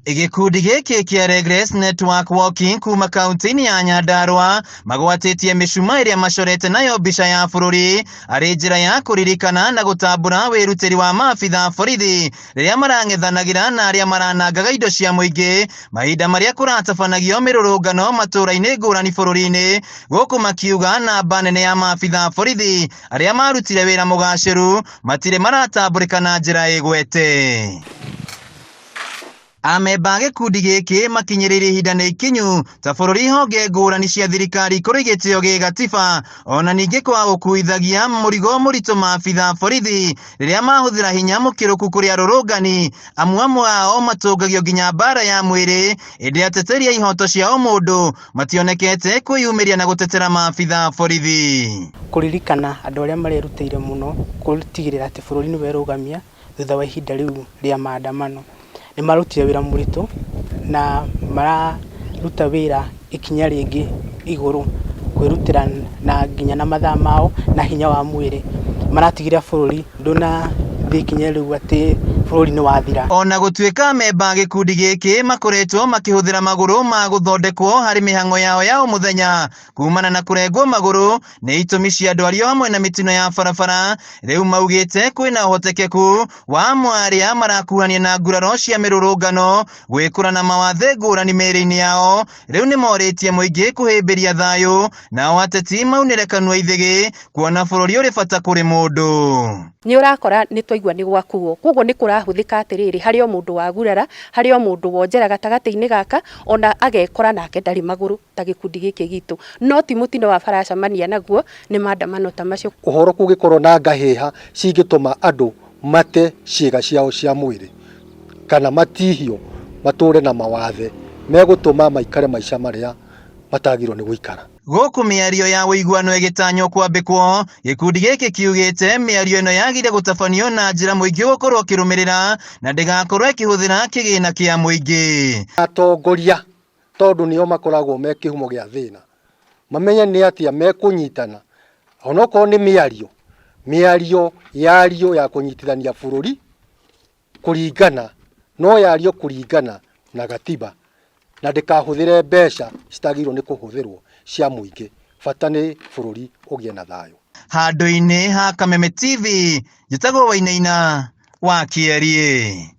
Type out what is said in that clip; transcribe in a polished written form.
Gikundi giki kia Regress Network Walking kuma kaunti-ini ya Nyandarua magwatitie micuma iria macorete nayo mbica ya bururi ari njira ya kuririkana na gutambura wirutiri wa maabitha borithi riria marang'ethanagira na aria maranangaga indo cia muingi mahinda maria kuratabanagio mirurungano matura-ini ngurani bururi-ini guku makiuga namba nene ya maabitha borithi aria marutire wira mugaciru matire maratamburika na njira igwete. Amemba gikundi giki makinyiririe ihinda ni ikinyu ta bururi honge ngurani cia thirikari kuri gitio gi gatiba ona ningi kwa ukuithagia murigo murito maabitha borithi riria mahuthira hinya mukiruku kuri arurungani amwe ao matungagio nginya mbara ya mwiri indi ateteria ihoto cia mundu mationekete kwiyumiria na gutetera maabitha borithi kuririkana andu aria marerutire muno kutigirira ati bururi ni werugamia thutha wa ihinda riu ria maandamano ni marutire wira muritu na mararuta wira ikinya ringi iguru kwirutira na nginya na mathaa mao na hinya wa mwiri maratigira bururi nduna thikinya riu ati bururi ni wathira. Ona gutuika amemba gikundi giki makoretwo makihuthira maguru ma guthondekwo hari mihango yao ya muthenya kumana na kurengwo maguru ni itumi cia andu ario hamwe na mitino ya barabara riu maugite kwina uhotekeku wa amwe aria marakuhania na nguraro cia mirurungano gwikura na mawathe ngurani miri-ini yao riu ni moritie muingi kuhimbiria thayu nao ateti maunire kanua ithigi kuona bururi uri bata kuri mundu. Ni urakora ni twaigua ni gwakuo koguo ni kurahuthika atiriri hari o mundu wagurara hari o mundu wonjera gatagati-ini gaka ona agekora nake ndari maguru ta gikundi giki gitu no ti mutino wa baracamania naguo ni maandamano ta macio. Uhoro kugikorwo na ngahiha cingituma andu mate ciiga ciao cia mwiri kana matihio mature na mawathe megutuma maikare maica maria matagirwo ni guikara. Guku miario ya wiguano igitanyo kwambikwo gikundi giki kiugite miario ino yagire gutabanio na njira muingi gukorwo kirumirira na ndigakorwo ikihuthira kigina kia muingi. Atongoria tondu nio makoragwo me kihumo gia thina mamenye ni atia mekunyitana onoko ni miario yario ya kunyitithania bururi kuringana no yario kuringana na gatiba na ndikahuthire mbeca citagirwo ni kuhuthirwo cia muingi bata ni bururi ugie na thayu. Handu-ini ha Kameme TV njitagwo Wainaina wa Kierie.